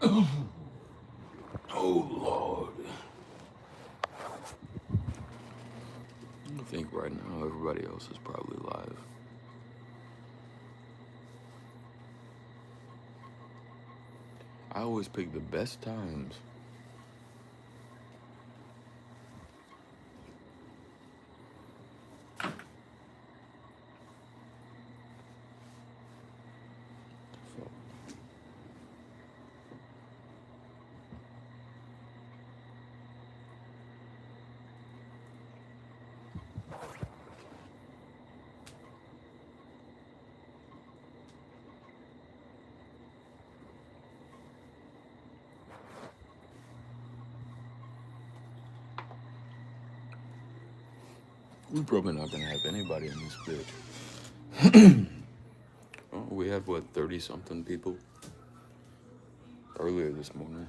Oh, Lord. I think right now everybody else is probably live. I always pick the best times. We're probably not gonna have anybody in this bitch. Oh, we had what, 30 something people earlier this morning.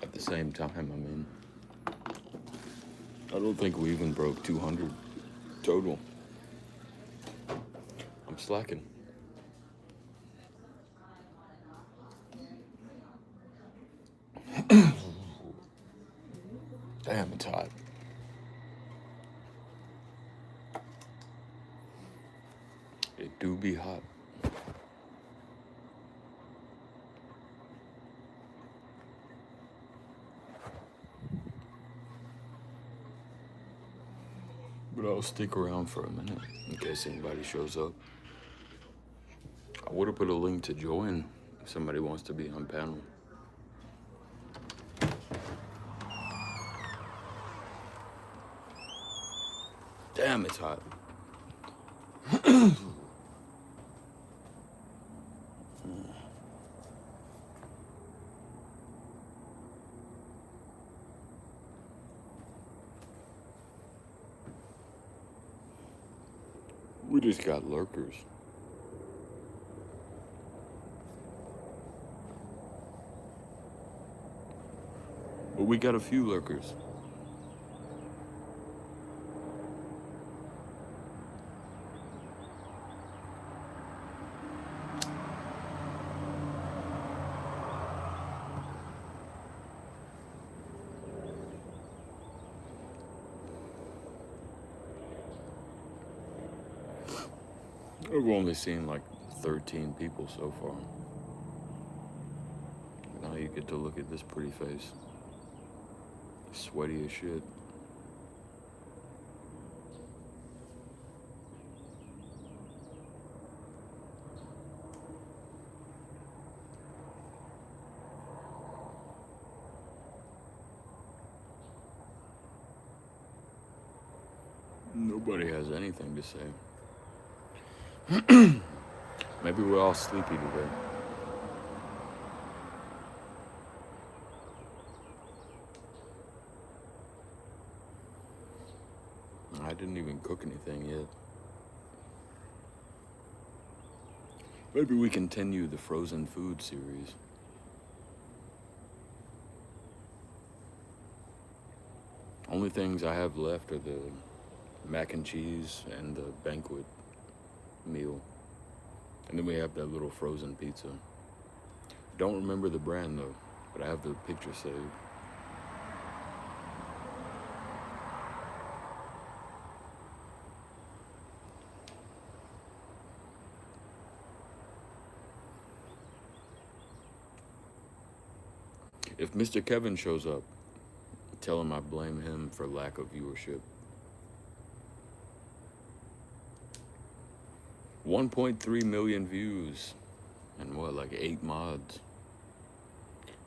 At the same time, I mean, I don't think we even broke 200 total. I'm slacking. Damn, it's hot. It do be hot. But I'll stick around for a minute in case anybody shows up. I would have put a link to join if somebody wants to be on panel. Damn, it's hot. We just got lurkers. But we got a few lurkers. I've only seen like 13 people so far. Now you get to look at this pretty face. Sweaty as shit. Nobody has anything to say. Maybe we're all sleepy today. I didn't even cook anything yet. Maybe we continue the frozen food series. Only things I have left are the mac and cheese and the banquet meal. And then we have that little frozen pizza. Don't remember the brand though, but I have the picture saved. If Mr. Kevin shows up, tell him I blame him for lack of viewership. 1.3 million views and what, like 8 mods.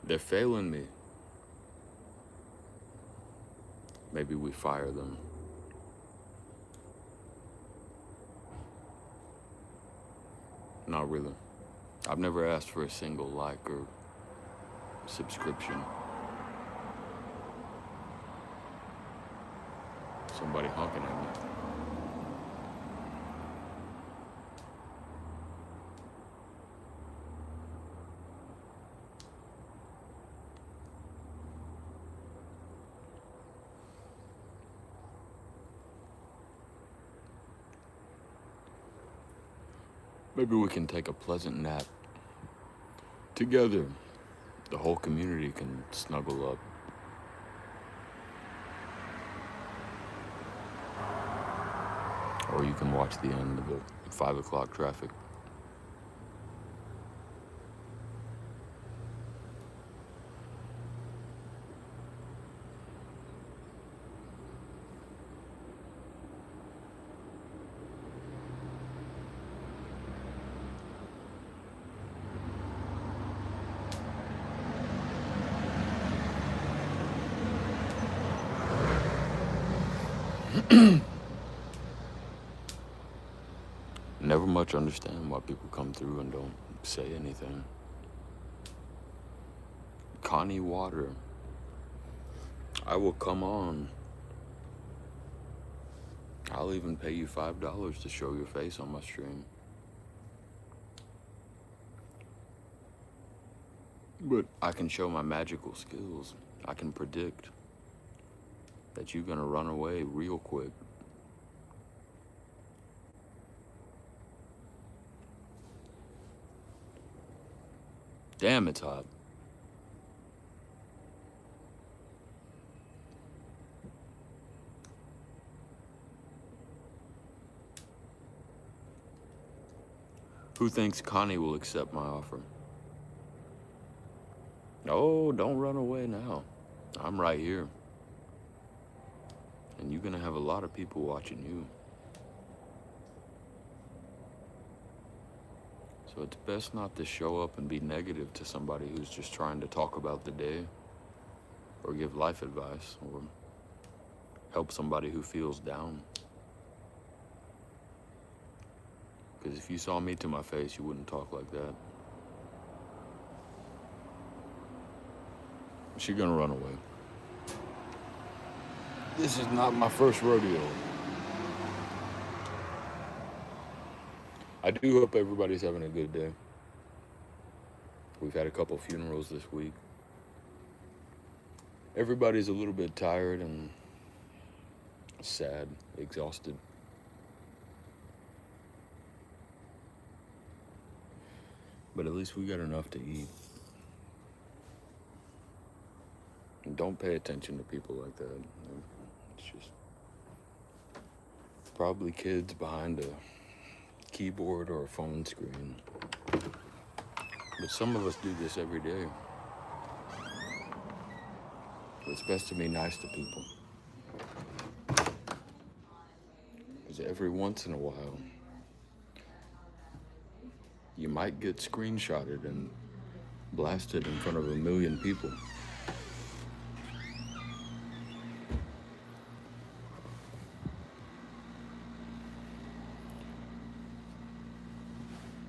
They're failing me. Maybe we fire them. Not really. I've never asked for a single like or subscription. Somebody honking at me. Maybe we can take a pleasant nap together. The whole community can snuggle up. Or you can watch the end of the 5 o'clock traffic. Never much understand why people come through and don't say anything. Connie Water, I will come on. I'll even pay you $5 to show your face on my stream. But I can show my magical skills. I can predict that you're gonna run away real quick. Damn, it's hot. Who thinks Connie will accept my offer? Oh, don't run away now. I'm right here. And you're gonna have a lot of people watching you. So it's best not to show up and be negative to somebody who's just trying to talk about the day or give life advice or help somebody who feels down. Because if you saw me to my face, you wouldn't talk like that. She's gonna run away. This is not my first rodeo. I do hope everybody's having a good day. We've had a couple funerals this week. Everybody's a little bit tired and sad, exhausted. But at least we got enough to eat. And don't pay attention to people like that. It's just probably kids behind a keyboard or a phone screen. But some of us do this every day. It's best to be nice to people. Because every once in a while, you might get screenshotted and blasted in front of 1 million people.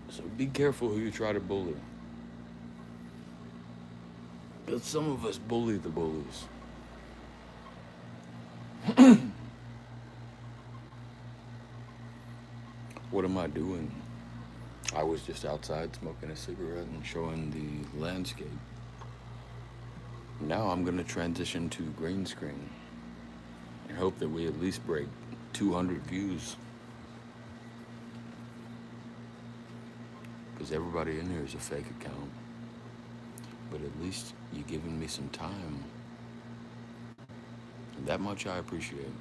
So be careful who you try to bully. Because some of us bully the bullies. What am I doing? I was just outside smoking a cigarette and showing the landscape. Now I'm going to transition to green screen and hope that we at least break 200 views. Because everybody in here is a fake account. But at least you're giving me some time. And that much I appreciate.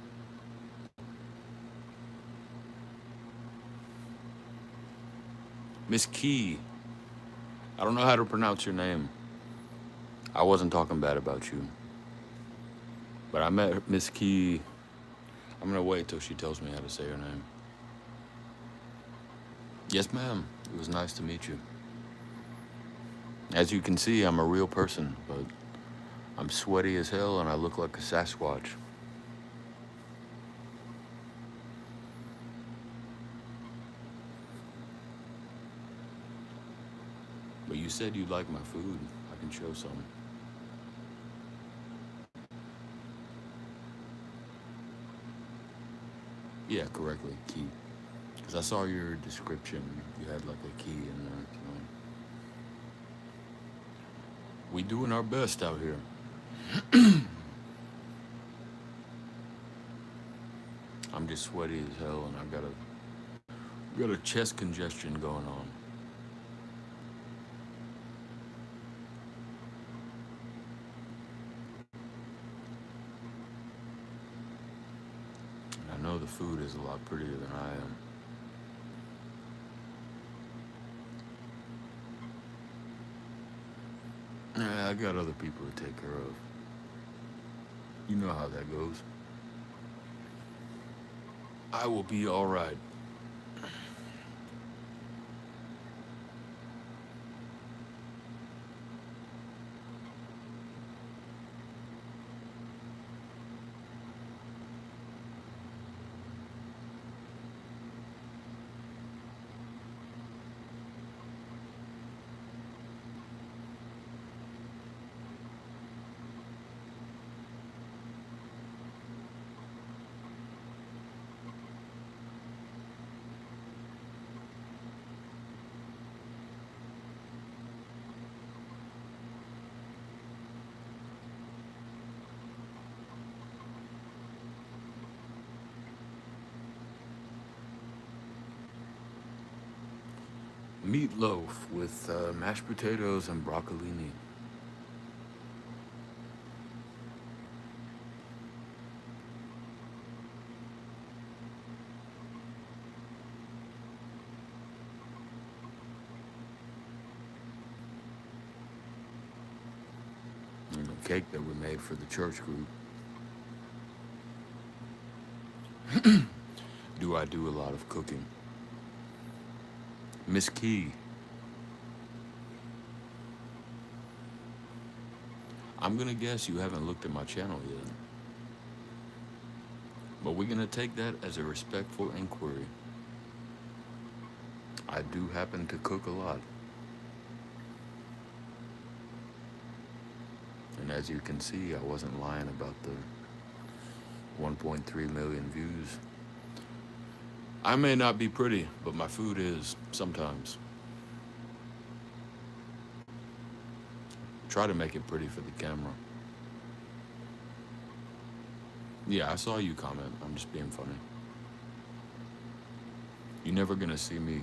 Miss Key, I don't know how to pronounce your name. I wasn't talking bad about you. But I met Miss Key. I'm gonna wait till she tells me how to say her name. Yes, ma'am. It was nice to meet you. As you can see, I'm a real person, but I'm sweaty as hell and I look like a Sasquatch. But you said you like my food. I can show some. Yeah, correctly, key. Because I saw your description. You had like a key in there. So. We doing our best out here. I'm just sweaty as hell and I gotta Got a chest congestion going on. And I know the food is a lot prettier than I am. I got other people to take care of. You know how that goes. I will be all right. Meatloaf with mashed potatoes and broccolini. And a cake that we made for the church group. Do I do a lot of cooking? Miss Key, I'm gonna guess you haven't looked at my channel yet. But we're gonna take that as a respectful inquiry. I do happen to cook a lot. And as you can see, I wasn't lying about the 1.3 million views. I may not be pretty, but my food is sometimes. Try to make it pretty for the camera. Yeah, I saw you comment. I'm just being funny. You're never gonna see me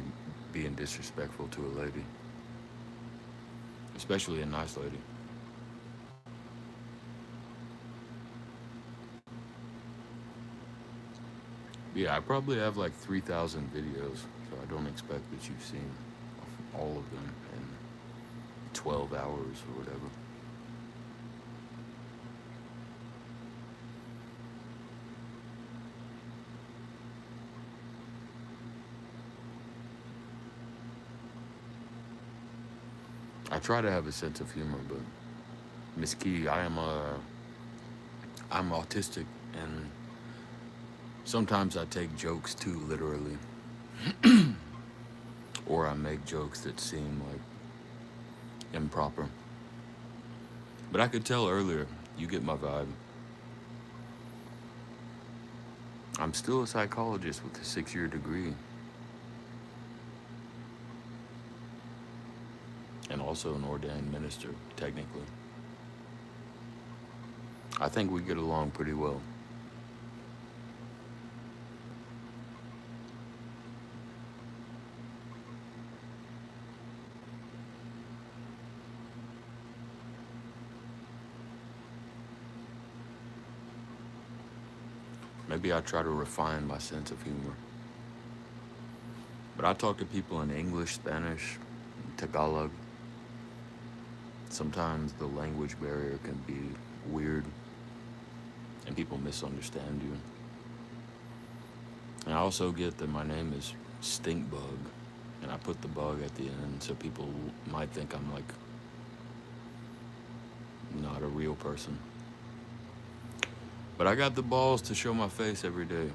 being disrespectful to a lady, especially a nice lady. Yeah, I probably have like 3,000 videos, so I don't expect that you've seen all of them in 12 hours or whatever. I try to have a sense of humor, but Miss Key, I'm autistic, and sometimes I take jokes too literally, or I make jokes that seem like improper. But I could tell earlier, you get my vibe. I'm still a psychologist with a 6-year degree, and also an ordained minister, technically. I think we get along pretty well. Maybe I try to refine my sense of humor. But I talk to people in English, Spanish, Tagalog. Sometimes the language barrier can be weird and people misunderstand you. And I also get that my name is Stinkbug, and I put the bug at the end so people might think I'm like not a real person. But I got the balls to show my face every day.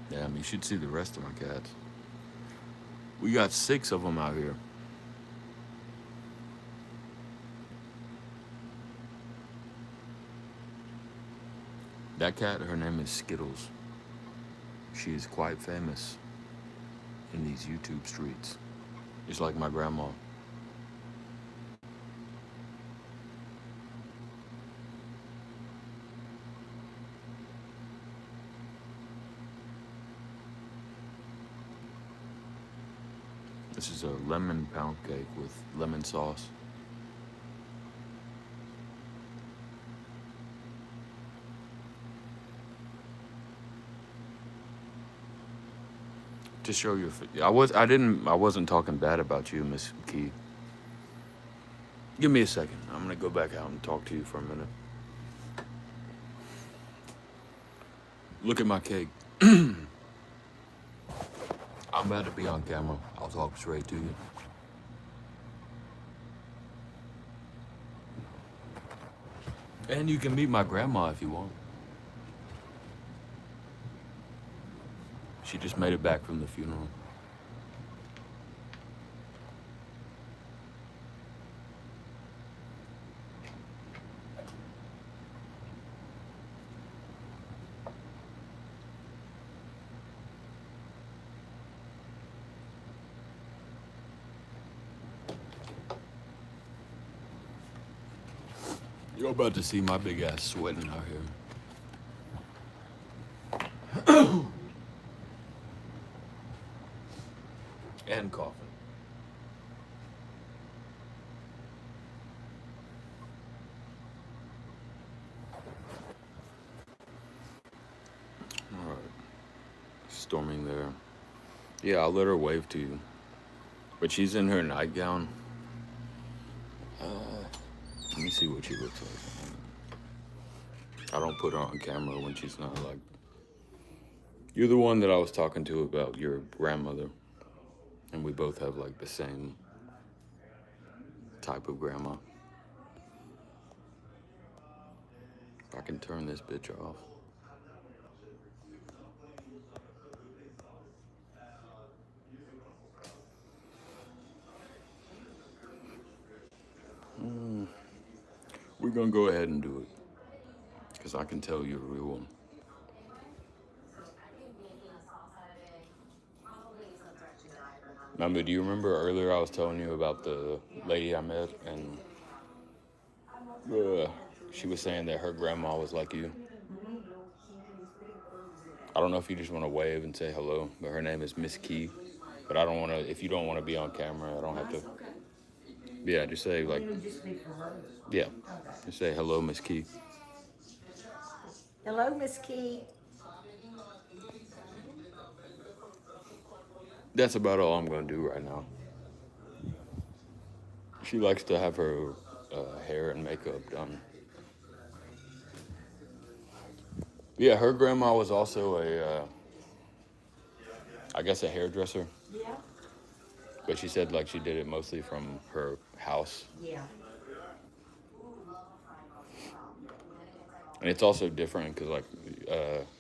Damn, you should see the rest of my cats. We got 6 of them out here. That cat, her name is Skittles. She is quite famous in these YouTube streets. Just like my grandma. This is a lemon pound cake with lemon sauce. To show you, I wasn't talking bad about you, Miss Key. Give me a second. I'm gonna go back out and talk to you for a minute. Look at my cake. I'm about to be on camera. I'll talk straight to you. And you can meet my grandma if you want. She just made it back from the funeral. You're about to see my big ass sweating out here. And coughing. Alright. Storming there. Yeah, I'll let her wave to you. But she's in her nightgown. Let me see what she looks like. I don't put her on camera when she's not like... You're the one that I was talking to about your grandmother. And we both have like the same type of grandma. If I can turn this bitch off. We're gonna go ahead and do it. Because I can tell you're a real one. Remember, do you remember earlier I was telling you about the lady I met and she was saying that her grandma was like you? I don't know if you just want to wave and say hello, but her name is Miss Key. But I don't want to, if you don't want to be on camera, I don't have to. Yeah, just say like, yeah, just say hello, Miss Key. Hello, Miss Key. That's about all I'm going to do right now. She likes to have her hair and makeup done. Yeah, her grandma was also I guess a hairdresser. Yeah. But she said like she did it mostly from her house. Yeah. And it's also different because like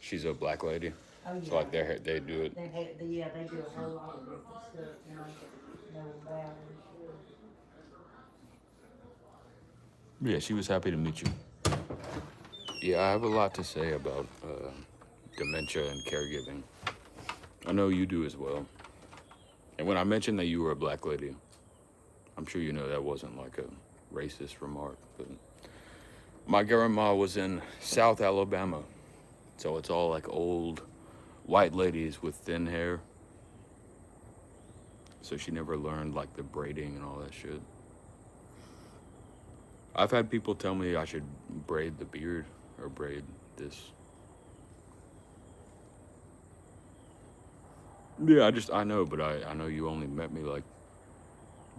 she's a black lady. Oh, yeah. So like they do it. They do a whole lot of different stuff. You know about it. Yeah, she was happy to meet you. Yeah, I have a lot to say about dementia and caregiving. I know you do as well. And when I mentioned that you were a black lady, I'm sure you know that wasn't like a racist remark. But my grandma was in South Alabama, so it's all like old white ladies with thin hair. So she never learned like the braiding and all that shit. I've had people tell me I should braid the beard or braid this. Yeah, I know, but I know you only met me like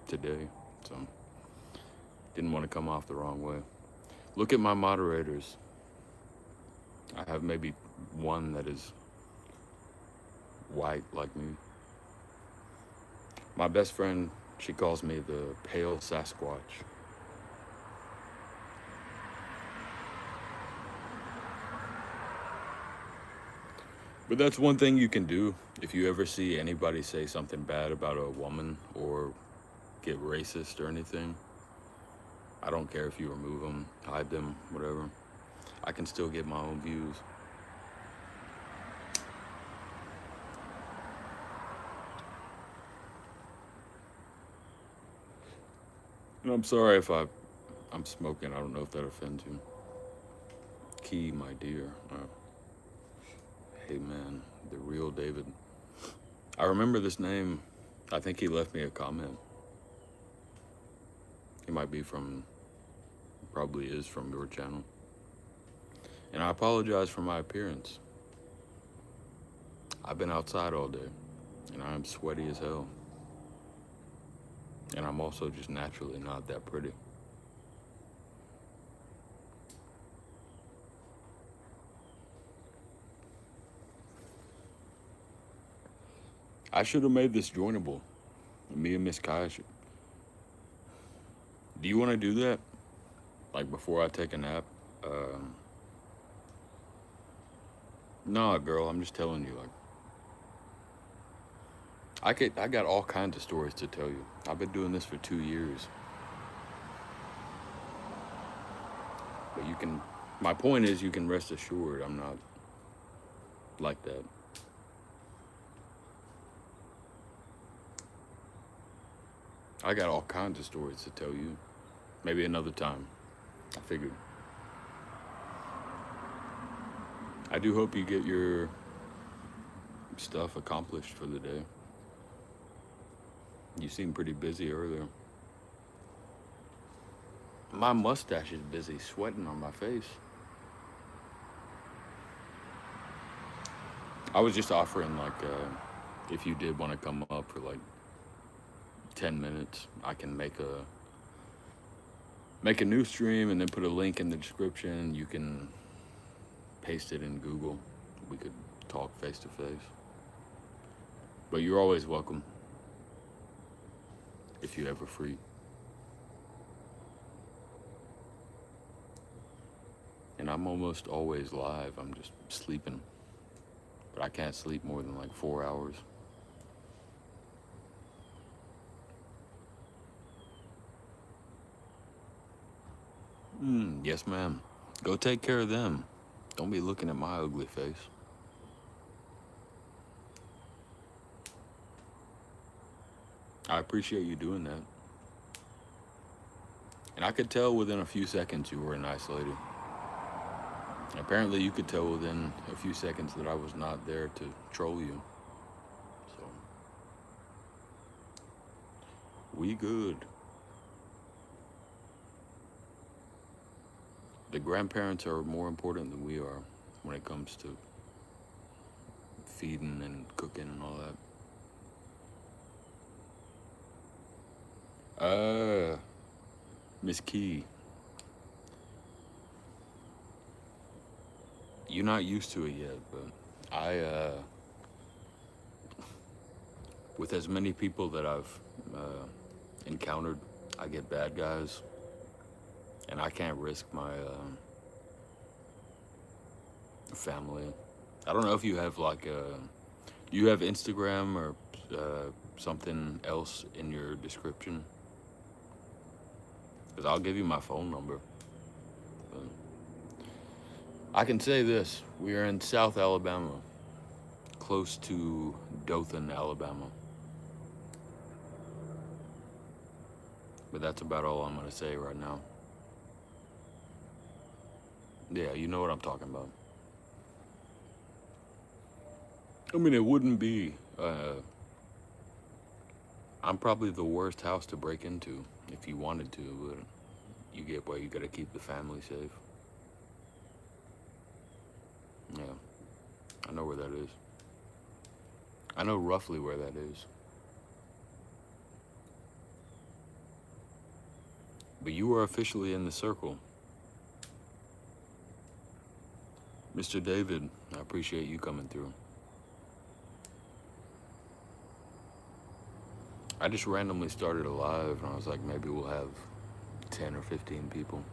today, so didn't want to come off the wrong way. Look at my moderators. I have maybe one that is white like me. My best friend, she calls me the pale Sasquatch. But that's one thing you can do if you ever see anybody say something bad about a woman or get racist or anything. I don't care if you remove them, hide them, whatever. I can still get my own views. And I'm sorry if I'm smoking. I don't know if that offends you. Key, my dear. Hey man, the real David. I remember this name. I think he left me a comment. He might be from, probably is from your channel. And I apologize for my appearance. I've been outside all day, and I am sweaty as hell. And I'm also just naturally not that pretty. I should have made this joinable. Me and Miss Kai should. Do you want to do that? Like before I take a nap? Nah, girl, I'm just telling you. Like, I got all kinds of stories to tell you. I've been doing this for 2 years. But you can, my point is, you can rest assured I'm not like that. I got all kinds of stories to tell you. Maybe another time. I figured. I do hope you get your stuff accomplished for the day. You seemed pretty busy earlier. My mustache is busy, sweating on my face. I was just offering, like, if you did want to come up for like 10 minutes, I can make a new stream and then put a link in the description. You can paste it in Google. We could talk face to face. But you're always welcome if you're ever free. And I'm almost always live. I'm just sleeping. But I can't sleep more than like 4 hours. Yes, ma'am. Go take care of them. Don't be looking at my ugly face. I appreciate you doing that. And I could tell within a few seconds you were a nice lady. And apparently you could tell within a few seconds that I was not there to troll you. So, we good. The grandparents are more important than we are when it comes to feeding and cooking and all that. Miss Key, you're not used to it yet, but with as many people that I've encountered, I get bad guys, and I can't risk my family. I don't know if you have like you have Instagram or something else in your description, because I'll give you my phone number. But I can say this: we are in South Alabama, close to Dothan, Alabama. But that's about all I'm gonna say right now. Yeah, you know what I'm talking about. I mean, it wouldn't be. I'm probably the worst house to break into if you wanted to, but you get where you gotta keep the family safe. Yeah, I know where that is. I know roughly where that is. But you are officially in the circle. Mr. David, I appreciate you coming through. I just randomly started a live and I was like, maybe we'll have 10 or 15 people.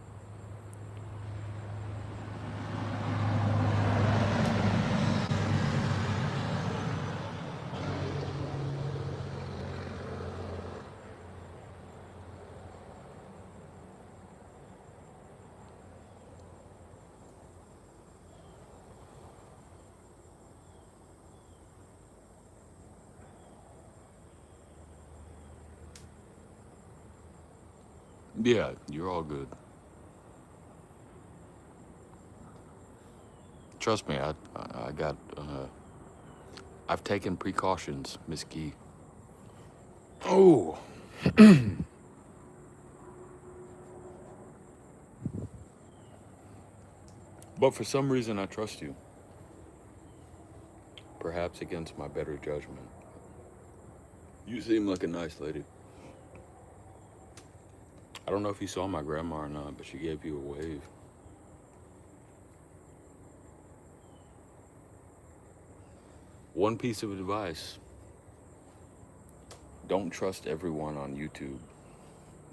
Yeah, you're all good. Trust me, I got, I've taken precautions, Miss Key. Oh, but for some reason I trust you. Perhaps against my better judgment. You seem like a nice lady. I don't know if you saw my grandma or not, but she gave you a wave. One piece of advice: don't trust everyone on YouTube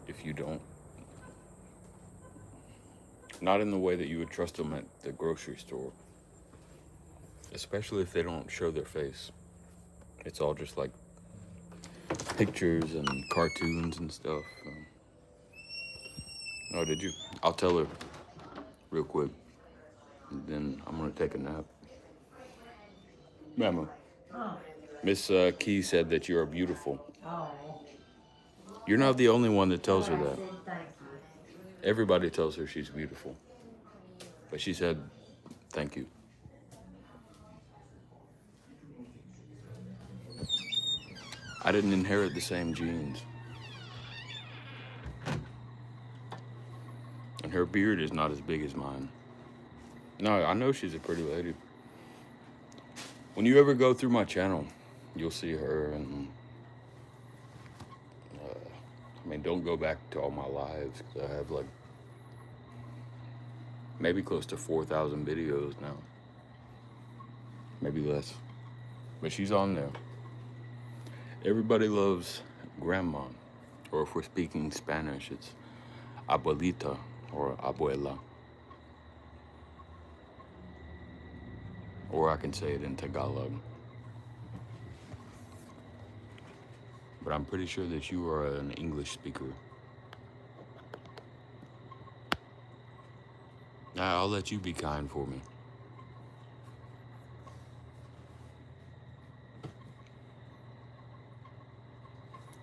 if you don't. Not in the way that you would trust them at the grocery store, especially if they don't show their face. It's all just like pictures and cartoons and stuff. Oh, did you? I'll tell her real quick. And then I'm gonna take a nap. Mama, Oh, Miss Key said that you are beautiful. oh. You're not the only one that tells her I that. said thank you. Everybody tells her she's beautiful. But she said, thank you. I didn't inherit the same genes. And her beard is not as big as mine. No, I know she's a pretty lady. When you ever go through my channel, you'll see her. And I mean, don't go back to all my lives, because I have like maybe close to 4,000 videos now. Maybe less. But she's on there. Everybody loves grandma. Or if we're speaking Spanish, it's abuelita or abuela. Or I can say it in Tagalog. But I'm pretty sure that you are an English speaker. Nah, I'll let you be kind for me.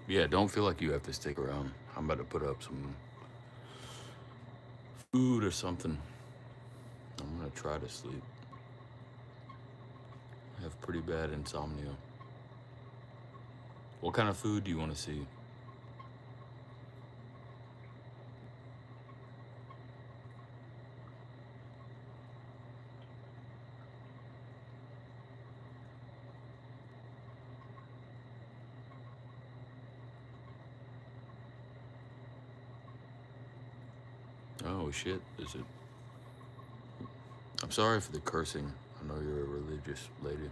Yeah, don't feel like you have to stick around. I'm about to put up some food or something. I'm gonna try to sleep. I have pretty bad insomnia. What kind of food do you want to see? Oh shit, is it? I'm sorry for the cursing. I know you're a religious lady.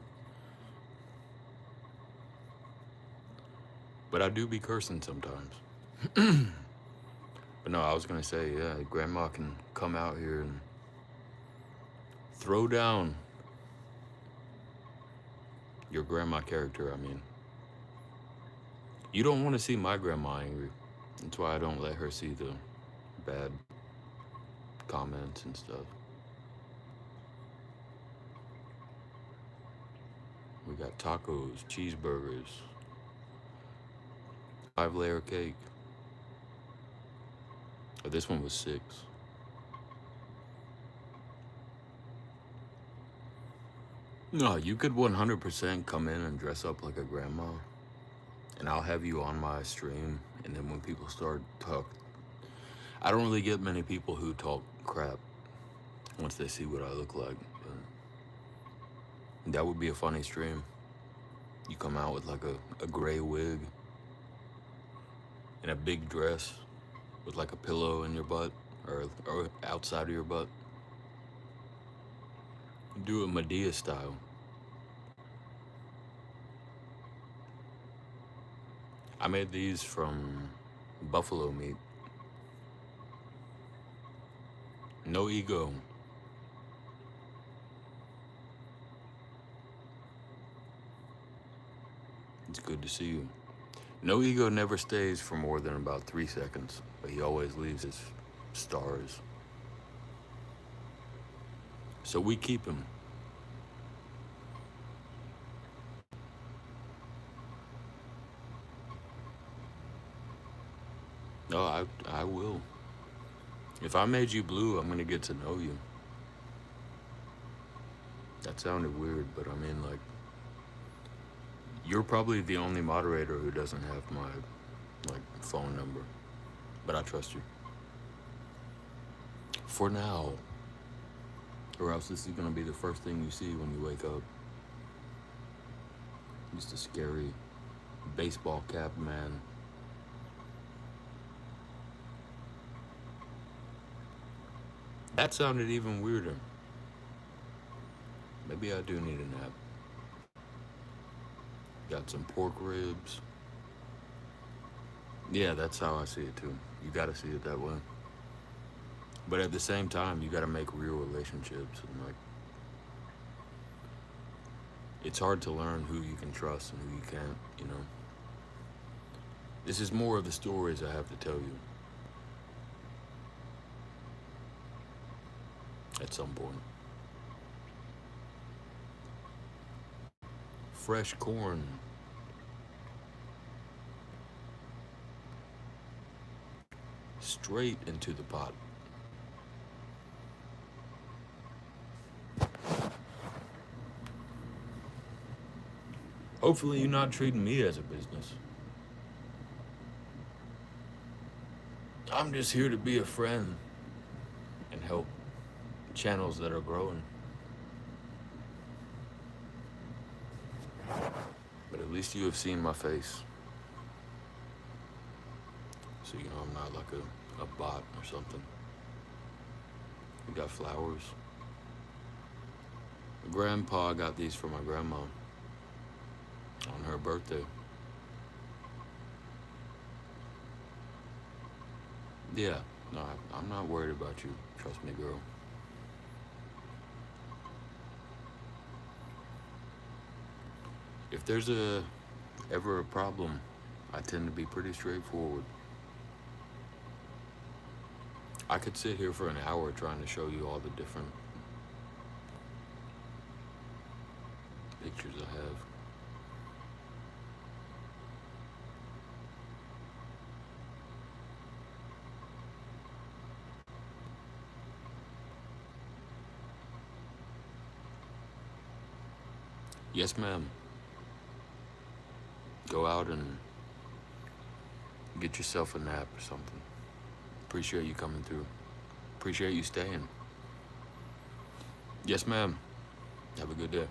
But I do be cursing sometimes. But no, I was gonna say, yeah, grandma can come out here and throw down your grandma character, I mean. You don't want to see my grandma angry. That's why I don't let her see the bad comments and stuff. We got tacos, cheeseburgers, 5-layer cake. Oh, this one was 6. No, you could 100% come in and dress up like a grandma, and I'll have you on my stream. And then when people start I don't really get many people who talk crap once they see what I look like. But that would be a funny stream. You come out with like a gray wig and a big dress with like a pillow in your butt or outside of your butt. Do it Medea style. I made these from buffalo meat. No ego. It's good to see you. No ego never stays for more than about 3 seconds, but he always leaves his stars. So we keep him. No, I will. If I made you blue, I'm gonna get to know you. That sounded weird, but I mean, like, you're probably the only moderator who doesn't have my, like, phone number. But I trust you. For now. Or else this is gonna be the first thing you see when you wake up. Just a scary baseball cap man. That sounded even weirder. Maybe I do need a nap. Got some pork ribs. Yeah, that's how I see it too. You gotta see it that way. But at the same time, you gotta make real relationships. And, like, it's hard to learn who you can trust and who you can't, you know? This is more of the stories I have to tell you at some point. Fresh corn. Straight into the pot. Hopefully, you're not treating me as a business. I'm just here to be a friend and help channels that are growing. But at least you have seen my face. So you know I'm not like a bot or something. We got flowers. Grandpa got these for my grandma on her birthday. Yeah, no, I'm not worried about you. Trust me, girl. If there's ever a problem, I tend to be pretty straightforward. I could sit here for an hour trying to show you all the different pictures I have. Yes, ma'am. Go out and get yourself a nap or something. Appreciate you coming through. Appreciate you staying. Yes, ma'am. Have a good day.